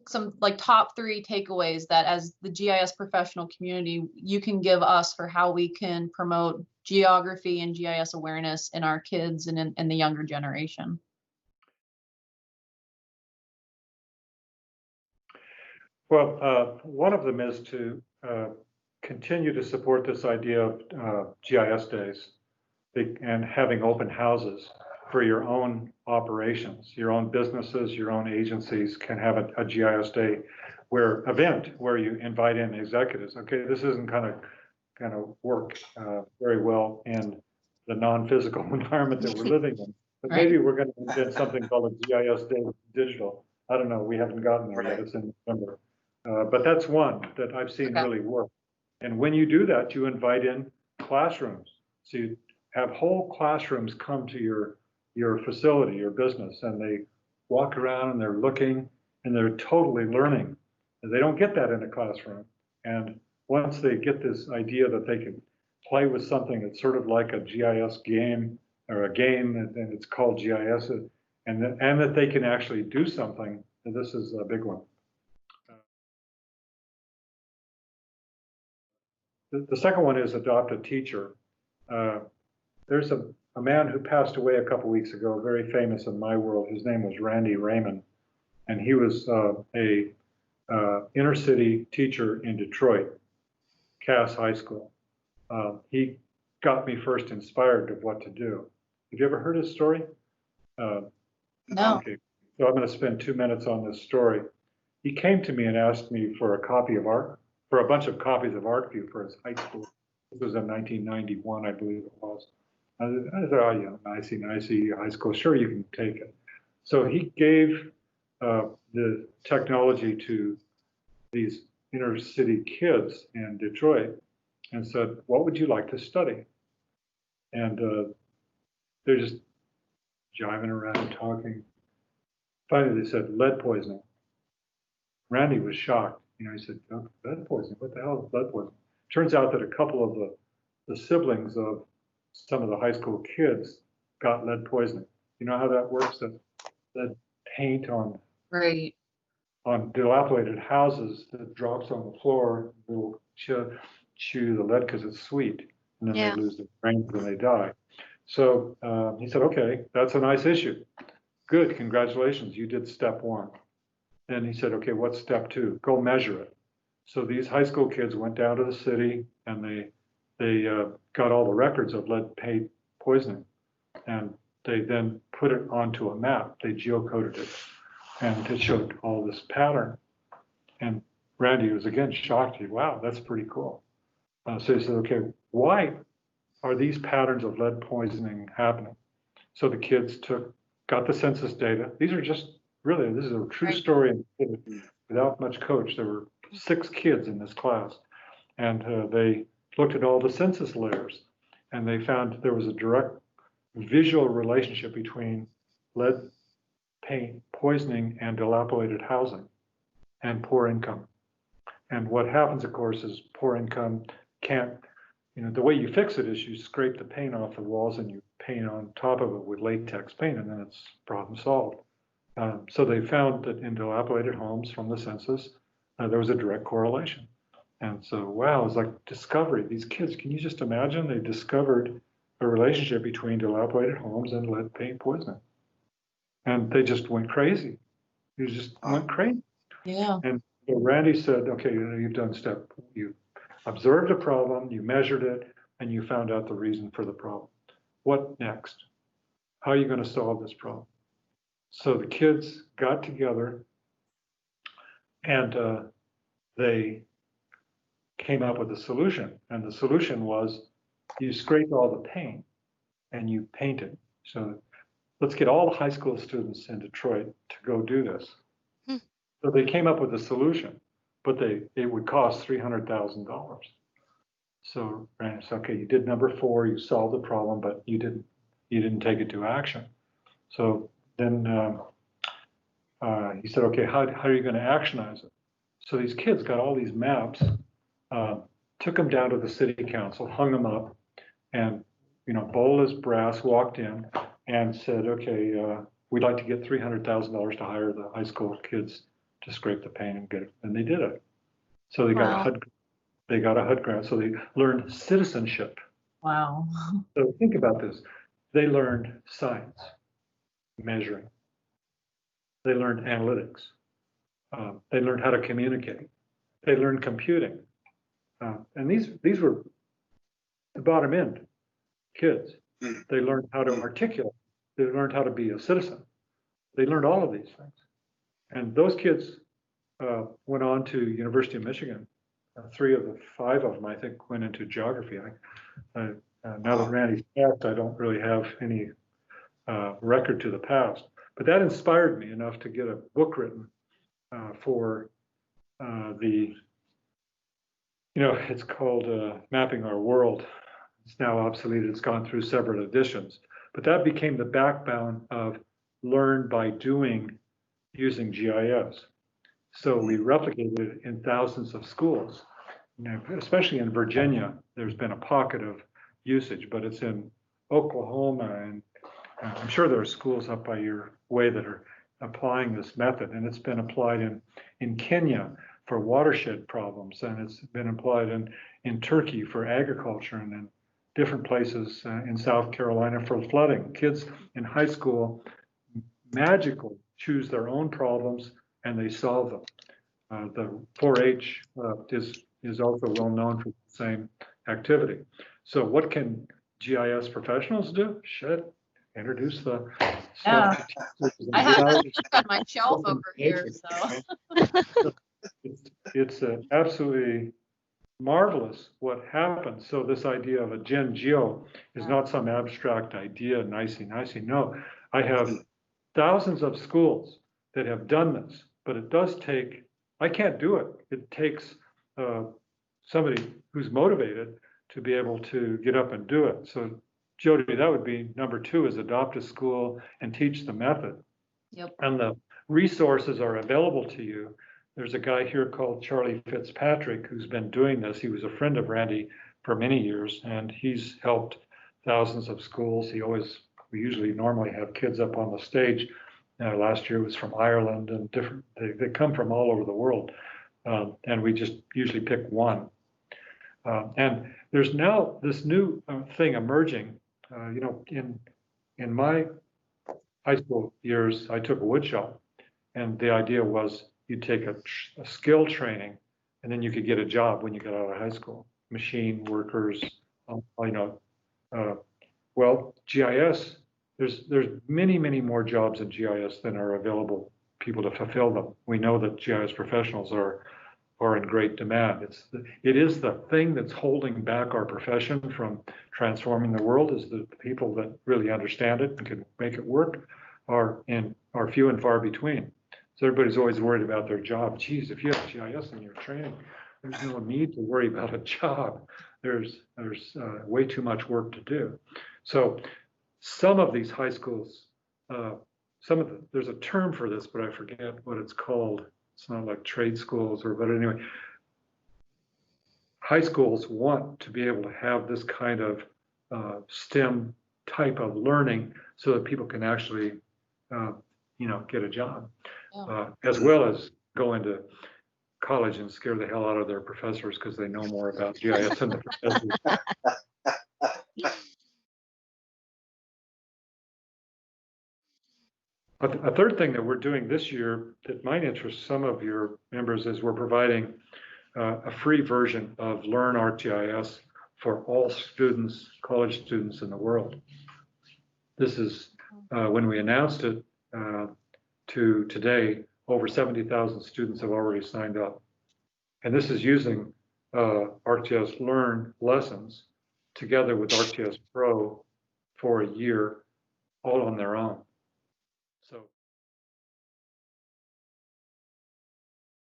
some like top three takeaways that as the GIS professional community you can give us for how we can promote geography and GIS awareness in our kids and in the younger generation? Well, one of them is to continue to support this idea of GIS days and having open houses for your own operations, your own businesses, your own agencies can have a GIS day event where you invite in executives. Okay, this isn't kind of work very well in the non-physical environment that we're living in. But Right. maybe we're going to invent something called a GIS day digital. I don't know. We haven't gotten there yet. It's in November. But that's one that I've seen really work. And when you do that, you invite in classrooms. So you have whole classrooms come to your facility, your business, and they walk around and they're looking and they're totally learning. And they don't get that in a classroom. And once they get this idea that they can play with something that's sort of like a GIS game or a game, and it's called GIS, and that they can actually do something, and this is a big one. The second one is adopt a teacher. There's a man who passed away a couple weeks ago, very famous in my world. His name was Randy Raymond, and he was a inner city teacher in Detroit, Cass High School. He got me first inspired of what to do. Have you ever heard his story? No. Okay, so I'm going to spend 2 minutes on this story. He came to me and asked me for a bunch of copies of ArcView for his high school. This was in 1991, I believe it was. I said, oh, yeah, nicey, high school. Sure, you can take it. So he gave the technology to these inner city kids in Detroit and said, what would you like to study? And they're just jiving around, talking. Finally, they said, lead poisoning. Randy was shocked. He said, oh, lead poisoning? What the hell is lead poisoning? Turns out that a couple of the siblings of some of the high school kids got lead poisoning. You know how that works? That lead paint on dilapidated houses that drops on the floor, will chew the lead because it's sweet, and then they lose their brains and they die. So he said, okay, that's a nice issue. Good, congratulations, you did step one. And he said, okay, what's step two? Go measure it. So these high school kids went down to the city and they got all the records of lead paint poisoning, and they then put it onto a map. They geocoded it, and it showed all this pattern. And Randy was again shocked. Wow, that's pretty cool. So he said, okay, why are these patterns of lead poisoning happening? So the kids got the census data. These are just this is a true story. Without much coach, there were 6 kids in this class, and they looked at all the census layers, and they found there was a direct visual relationship between lead paint poisoning and dilapidated housing and poor income. And what happens, of course, is poor income can't, the way you fix it is you scrape the paint off the walls and you paint on top of it with latex paint, and then it's problem solved. So they found that in dilapidated homes from the census, there was a direct correlation. And so, wow, it's like discovery. These kids, can you just imagine? They discovered a relationship between dilapidated homes and lead paint poisoning. And they just went crazy. They just went crazy. Yeah. And so Randy said, okay, you've done you observed a problem, you measured it, and you found out the reason for the problem. What next? How are you going to solve this problem? So the kids got together and they came up with a solution. And the solution was you scrape all the paint and you paint it. So let's get all the high school students in Detroit to go do this. So they came up with a solution, but it would cost $300,000. So Randy said, okay, you did number 4, you solved the problem, but you didn't take it to action. So then he said, okay, how are you going to actionize it? So these kids got all these maps, took them down to the city council, hung them up, and bold as brass walked in and said, okay, we'd like to get $300,000 to hire the high school kids to scrape the paint and get it, and they did it. So they got a Wow. HUD, they got a HUD grant. So they learned citizenship. Wow. So think about this. They learned science, measuring. They learned analytics. They learned how to communicate. They learned computing. And these were the bottom end kids. They learned how to articulate. They learned how to be a citizen. They learned all of these things. And those kids went on to University of Michigan. 3 of the 5 of them, I think, went into geography. Now that Randy's passed, I don't really have any record to the past. But that inspired me enough to get a book written for it's called Mapping Our World. It's now obsolete. It's gone through several editions. But that became the backbone of Learn by Doing using GIS. So we replicated it in thousands of schools. Especially in Virginia, there's been a pocket of usage, but it's in Oklahoma, and I'm sure there are schools up by your way that are applying this method, and it's been applied in Kenya for watershed problems, and it's been applied in Turkey for agriculture, and in different places in South Carolina for flooding. Kids in high school magically choose their own problems and they solve them. The 4-H is also well known for the same activity. So what can GIS professionals do? Shit, introduce the stuff to teachers. I have that on my shelf over here. So it's absolutely marvelous what happens. So this idea of a Gen Geo is not some abstract idea, nicey. No, I have thousands of schools that have done this, but it does take, I can't do it. It takes somebody who's motivated to be able to get up and do it. So Jody, that would be number 2, is adopt a school and teach the method. Yep. And the resources are available to you. There's a guy here called Charlie Fitzpatrick who's been doing this. He was a friend of Randy for many years, and he's helped thousands of schools. We usually normally have kids up on the stage. Last year it was from Ireland and different, they come from all over the world. And we just usually pick one. And there's now this new thing emerging. In my high school years, I took a wood shop, and the idea was you'd take a skill training, and then you could get a job when you got out of high school. Machine workers, well, GIS. There's many more jobs in GIS than are available people to fulfill them. We know that GIS professionals are in great demand. It is the thing that's holding back our profession from transforming the world, is the people that really understand it and can make it work are few and far between. So everybody's always worried about their job. Geez, if you have GIS in your training, there's no need to worry about a job. There's way too much work to do. So some of these high schools, there's a term for this, but I forget what it's called. It's not like trade schools but anyway, high schools want to be able to have this kind of STEM type of learning so that people can actually, get a job, as well as go into college and scare the hell out of their professors because they know more about GIS than the professors. A third thing that we're doing this year that might interest some of your members is we're providing a free version of Learn ArcGIS for all students, college students in the world. This is when we announced it to today, over 70,000 students have already signed up. And this is using ArcGIS Learn lessons together with ArcGIS Pro for a year, all on their own. So